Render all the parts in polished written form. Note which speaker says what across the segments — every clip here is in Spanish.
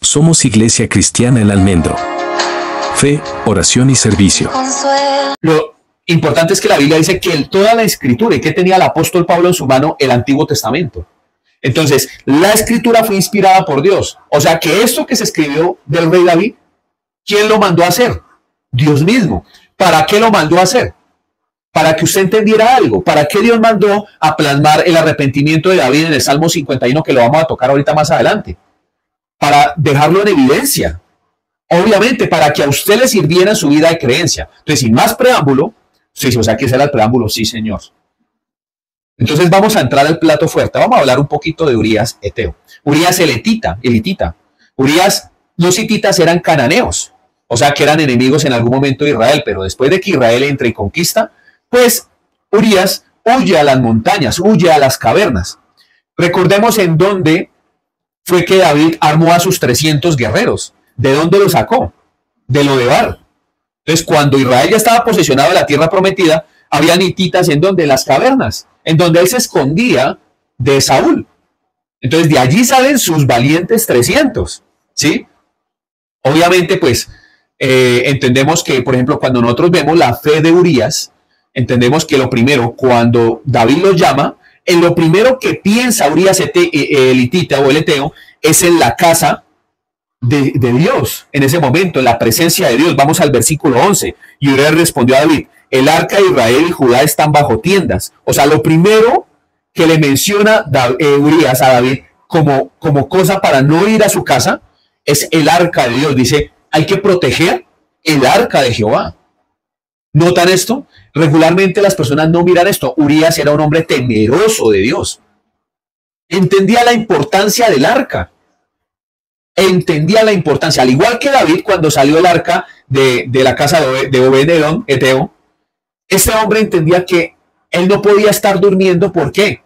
Speaker 1: Somos Iglesia Cristiana El Almendro. Fe, oración y servicio.
Speaker 2: Lo importante es que la Biblia dice que toda la escritura, y que tenía el apóstol Pablo en su mano, el Antiguo Testamento. Entonces, la escritura fue inspirada por Dios. O sea que esto que se escribió del rey David, ¿quién lo mandó a hacer? Dios mismo. ¿Para qué lo mandó a hacer? Para que usted entendiera algo. ¿Para qué Dios mandó a plasmar el arrepentimiento de David en el Salmo 51, que lo vamos a tocar ahorita más adelante? Para dejarlo en evidencia. Obviamente, para que a usted le sirviera en su vida de creencia. Entonces, sin más preámbulo, sí, o sea, que ese era el preámbulo, sí, señor. Entonces, vamos a entrar al plato fuerte. Vamos a hablar un poquito de Urías Eteo. Urías elitita. Urías, los hititas eran cananeos. O sea, que eran enemigos en algún momento de Israel. Pero después de que Israel entre y conquista, pues Urías huye a las montañas, huye a las cavernas. Recordemos en dónde fue que David armó a sus 300 guerreros. ¿De dónde lo sacó? De Lodebar. Entonces, cuando Israel ya estaba posesionado de la tierra prometida, había hititas en donde, las cavernas, en donde él se escondía de Saúl. Entonces, de allí salen sus valientes 300, ¿sí? Obviamente, pues, entendemos que, por ejemplo, cuando nosotros vemos la fe de Urías, entendemos que lo primero, cuando David lo llama, en lo primero que piensa Urías el hitita o el eteo es en la casa de Dios, en ese momento, en la presencia de Dios. Vamos al versículo 11. Y Urías respondió a David: el arca de Israel y Judá están bajo tiendas. O sea, lo primero que le menciona Urías a David como cosa para no ir a su casa es el arca de Dios. Dice, hay que proteger el arca de Jehová. ¿Notan esto? Regularmente las personas no miran esto. Urías era un hombre temeroso de Dios. Entendía la importancia del arca. Entendía la importancia. Al igual que David, cuando salió el arca de la casa de Obed-Edom, Eteo, este hombre entendía que él no podía estar durmiendo. ¿Por qué?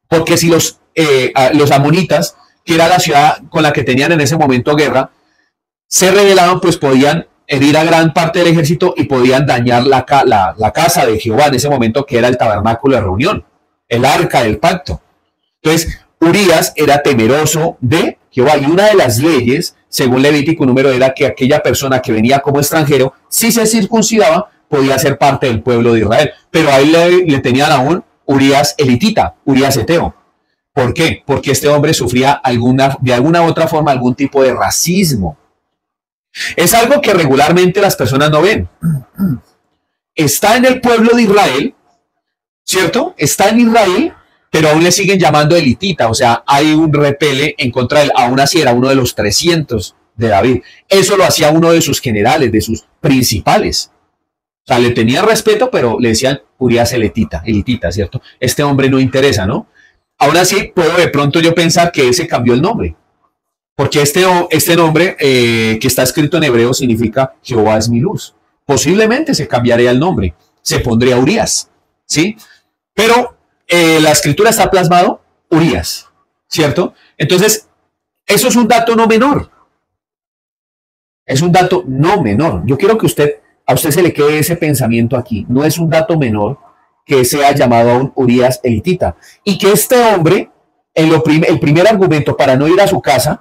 Speaker 2: Porque si los amonitas, que era la ciudad con la que tenían en ese momento guerra, se rebelaban, pues podían herir a gran parte del ejército y podían dañar la casa de Jehová en ese momento, que era el tabernáculo de reunión, el arca del pacto. Entonces, Urías era temeroso de Jehová, y una de las leyes, según Levítico número, era que aquella persona que venía como extranjero, si se circuncidaba, podía ser parte del pueblo de Israel. Pero a él le tenían aún Urías elitita, Urías eteo. ¿Por qué? Porque este hombre sufría de alguna u otra forma algún tipo de racismo. Es algo que regularmente las personas no ven. Está en el pueblo de Israel, ¿cierto? Está en Israel, pero aún le siguen llamando elitita. O sea, hay un repele en contra de él. Aún así era uno de los 300 de David. Eso lo hacía uno de sus generales, de sus principales. O sea, le tenía respeto, pero le decían Urías elitita, ¿cierto? Este hombre no interesa, ¿no? Aún así, puedo de pronto yo pensar que él se cambió el nombre. Porque este nombre que está escrito en hebreo significa Jehová es mi luz. Posiblemente se cambiaría el nombre, se pondría Urías, ¿sí? Pero la escritura está plasmado Urías, ¿cierto? Entonces, eso es un dato no menor. Es un dato no menor. Yo quiero que a usted se le quede ese pensamiento aquí. No es un dato menor que sea llamado a un Urías elitita. Y que este hombre, el primer argumento para no ir a su casa,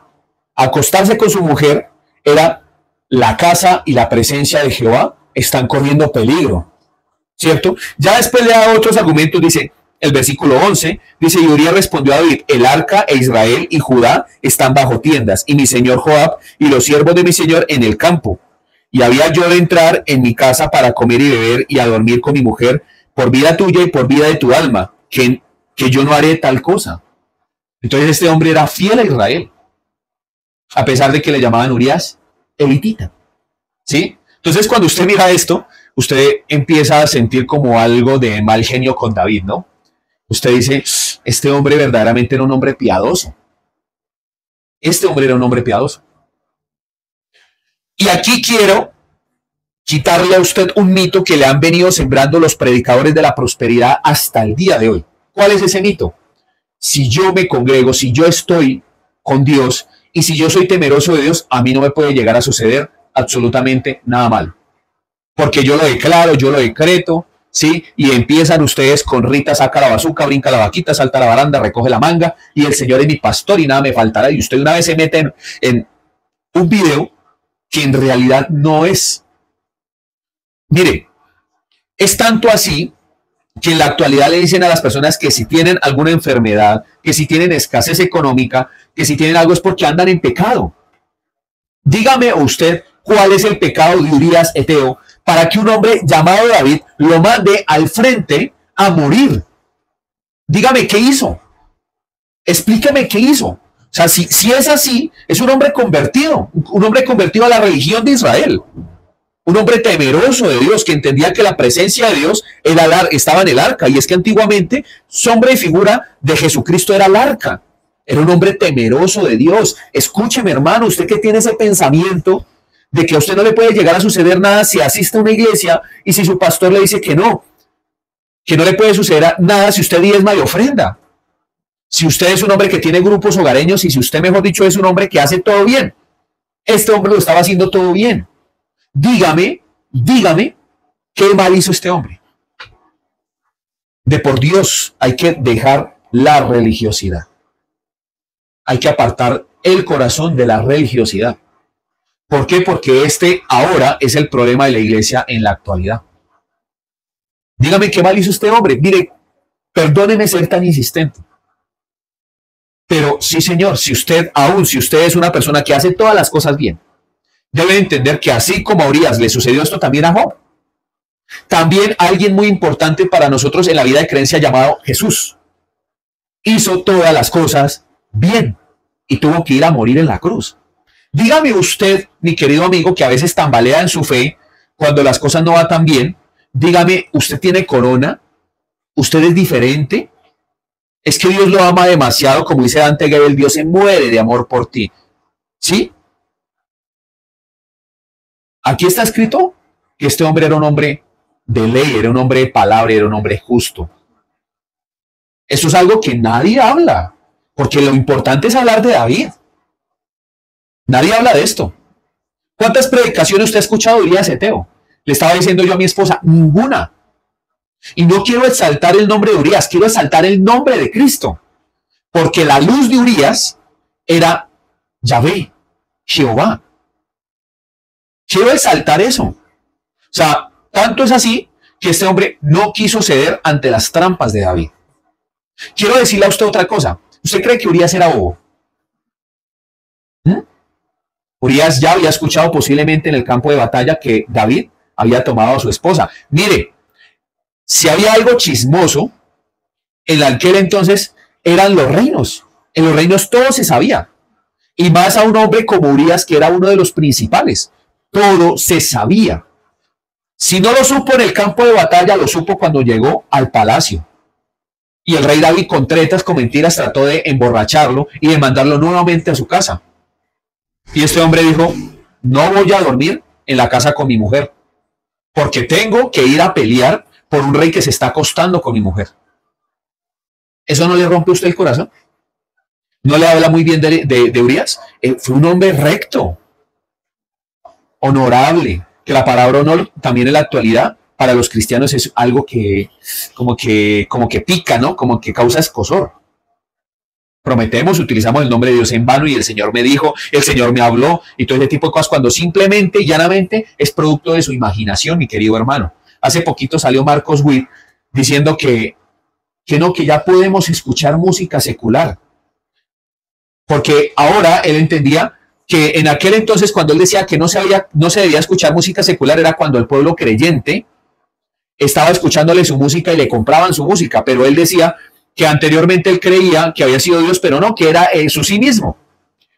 Speaker 2: acostarse con su mujer, era la casa y la presencia de Jehová están corriendo peligro, ¿cierto? Ya después le da otros argumentos, dice el versículo 11, dice, y Urías respondió a David, el arca e Israel y Judá están bajo tiendas, y mi señor Joab y los siervos de mi señor en el campo. Y había yo de entrar en mi casa para comer y beber y a dormir con mi mujer, por vida tuya y por vida de tu alma, que yo no haré tal cosa. Entonces este hombre era fiel a Israel, a pesar de que le llamaban Urías elitita, ¿sí? Entonces, cuando usted mira esto, usted empieza a sentir como algo de mal genio con David, ¿no? Usted dice, este hombre verdaderamente era un hombre piadoso. Este hombre era un hombre piadoso. Y aquí quiero quitarle a usted un mito que le han venido sembrando los predicadores de la prosperidad hasta el día de hoy. ¿Cuál es ese mito? Si yo me congrego, si yo estoy con Dios, y si yo soy temeroso de Dios, a mí no me puede llegar a suceder absolutamente nada mal. Porque yo lo declaro, yo lo decreto, ¿sí? Y empiezan ustedes con Rita, saca la bazuca, brinca la vaquita, salta la baranda, recoge la manga, y el Señor es mi pastor y nada me faltará. Y usted una vez se mete un video que en realidad no es. Mire, es tanto así que en la actualidad le dicen a las personas que si tienen alguna enfermedad, que si tienen escasez económica, que si tienen algo es porque andan en pecado. Dígame usted cuál es el pecado de Urías Eteo para que un hombre llamado David lo mande al frente a morir. Dígame qué hizo. Explíqueme qué hizo. O sea, si es así, es un hombre convertido a la religión de Israel. Un hombre temeroso de Dios, que entendía que la presencia de Dios estaba en el arca. Y es que antiguamente, sombra y figura de Jesucristo era el arca. Era un hombre temeroso de Dios. Escúcheme, hermano, usted que tiene ese pensamiento de que a usted no le puede llegar a suceder nada si asiste a una iglesia y si su pastor le dice que no le puede suceder nada si usted diezma y ofrenda. Si usted es un hombre que tiene grupos hogareños y si usted, mejor dicho, es un hombre que hace todo bien. Este hombre lo estaba haciendo todo bien. Dígame, ¿qué mal hizo este hombre? De por Dios hay que dejar la religiosidad. Hay que apartar el corazón de la religiosidad. ¿Por qué? Porque este ahora es el problema de la iglesia en la actualidad. Dígame qué mal hizo este hombre. Mire, perdóneme ser tan insistente. Pero sí, señor, si usted es una persona que hace todas las cosas bien, debe entender que así como a Urías le sucedió esto también a Job. También alguien muy importante para nosotros en la vida de creencia llamado Jesús hizo todas las cosas bien y tuvo que ir a morir en la cruz. Dígame usted, mi querido amigo, que a veces tambalea en su fe cuando las cosas no van tan bien. Dígame, ¿usted tiene corona? ¿Usted es diferente? Es que Dios lo ama demasiado, como dice Dante Gebel, Dios se muere de amor por ti. ¿Sí? Aquí está escrito que este hombre era un hombre de ley, era un hombre de palabra, era un hombre justo. Eso es algo que nadie habla, porque lo importante es hablar de David. Nadie habla de esto. ¿Cuántas predicaciones usted ha escuchado de Urías Eteo? Le estaba diciendo yo a mi esposa, ninguna. Y no quiero exaltar el nombre de Urías, quiero exaltar el nombre de Cristo. Porque la luz de Urías era Yahvé, Jehová. Quiero exaltar eso. O sea, tanto es así que este hombre no quiso ceder ante las trampas de David. Quiero decirle a usted otra cosa. ¿Usted cree que Urías era bobo? Urías ya había escuchado posiblemente en el campo de batalla que David había tomado a su esposa. Mire, si había algo chismoso, en aquel entonces eran los reinos. En los reinos todo se sabía. Y más a un hombre como Urías, que era uno de los principales. Todo se sabía. Si no lo supo en el campo de batalla, lo supo cuando llegó al palacio. Y el rey David, con tretas, con mentiras, trató de emborracharlo y de mandarlo nuevamente a su casa. Y este hombre dijo, no voy a dormir en la casa con mi mujer, porque tengo que ir a pelear por un rey que se está acostando con mi mujer. ¿Eso no le rompe a usted el corazón? ¿No le habla muy bien de Urías? Fue un hombre recto, honorable, que la palabra honor también en la actualidad para los cristianos es algo que como que pica, ¿no? Como que causa escozor. Prometemos, utilizamos el nombre de Dios en vano y el Señor me dijo, el Señor me habló y todo ese tipo de cosas cuando simplemente y llanamente es producto de su imaginación, mi querido hermano. Hace poquito salió Marcos Witt diciendo que ya podemos escuchar música secular. Porque ahora él entendía que en aquel entonces cuando él decía que no se debía escuchar música secular era cuando el pueblo creyente estaba escuchándole su música y le compraban su música, pero él decía que anteriormente él creía que había sido Dios, pero no, que era su sí mismo.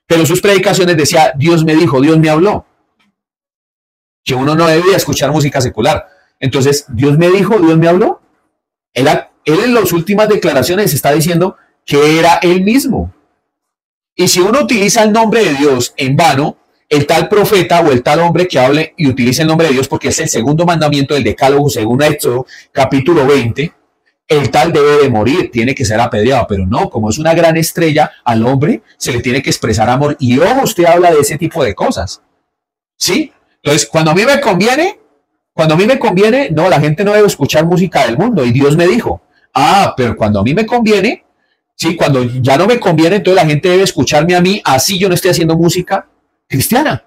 Speaker 2: Pero sus predicaciones decía, Dios me dijo, Dios me habló. Que uno no debía escuchar música secular. Entonces, Dios me dijo, Dios me habló. Él en las últimas declaraciones está diciendo que era él mismo. Y si uno utiliza el nombre de Dios en vano, el tal profeta o el tal hombre que hable y utilice el nombre de Dios, porque es el segundo mandamiento del Decálogo, según Éxodo, capítulo 20, el tal debe de morir, tiene que ser apedreado, pero no, como es una gran estrella, al hombre se le tiene que expresar amor. Y ojo, usted habla de ese tipo de cosas, ¿sí? Entonces, cuando a mí me conviene, no, la gente no debe escuchar música del mundo, y Dios me dijo, pero cuando a mí me conviene, sí, cuando ya no me conviene, entonces la gente debe escucharme a mí, así yo no estoy haciendo música cristiana.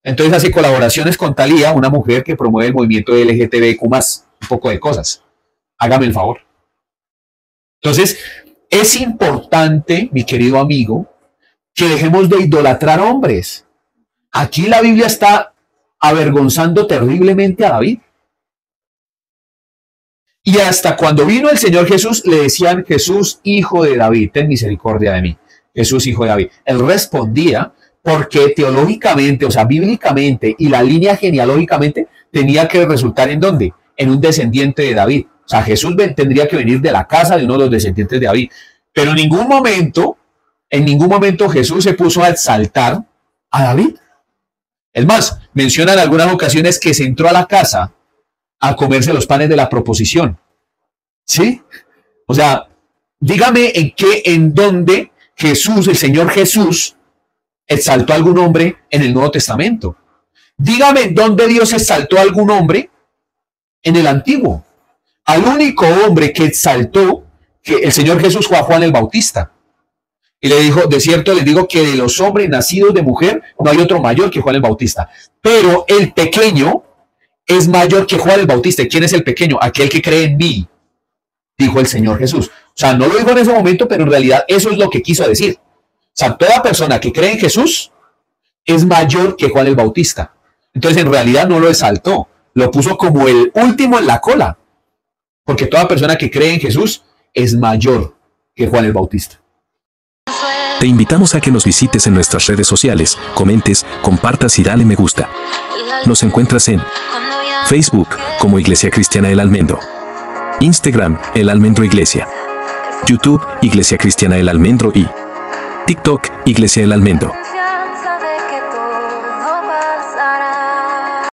Speaker 2: Entonces hace colaboraciones con Thalía, una mujer que promueve el movimiento LGTBQ+, un poco de cosas. Hágame el favor. Entonces, es importante, mi querido amigo, que dejemos de idolatrar hombres. Aquí la Biblia está avergonzando terriblemente a David. Y hasta cuando vino el Señor Jesús, le decían: Jesús, hijo de David, ten misericordia de mí. Jesús, hijo de David. Él respondía porque teológicamente, o sea, bíblicamente y la línea genealógicamente, tenía que resultar ¿en dónde? En un descendiente de David. O sea, Jesús tendría que venir de la casa de uno de los descendientes de David. Pero en ningún momento Jesús se puso a exaltar a David. Es más, menciona en algunas ocasiones que se entró a la casa a comerse los panes de la proposición. ¿Sí? O sea, dígame en dónde Jesús, el Señor Jesús, exaltó a algún hombre en el Nuevo Testamento. Dígame en dónde Dios exaltó a algún hombre en el Antiguo. Al único hombre que exaltó, que el Señor Jesús, fue a Juan el Bautista. Y le dijo: de cierto les digo que de los hombres nacidos de mujer no hay otro mayor que Juan el Bautista. Pero el pequeño es mayor que Juan el Bautista. ¿Quién es el pequeño? Aquel que cree en mí, dijo el Señor Jesús. O sea, no lo dijo en ese momento, pero en realidad eso es lo que quiso decir. O sea, toda persona que cree en Jesús es mayor que Juan el Bautista. Entonces, en realidad no lo exaltó, lo puso como el último en la cola. Porque toda persona que cree en Jesús es mayor que Juan el Bautista.
Speaker 1: Te invitamos a que nos visites en nuestras redes sociales, comentes, compartas y dale me gusta. Nos encuentras en Facebook como Iglesia Cristiana El Almendro, Instagram El Almendro Iglesia, YouTube Iglesia Cristiana El Almendro y TikTok Iglesia El Almendro.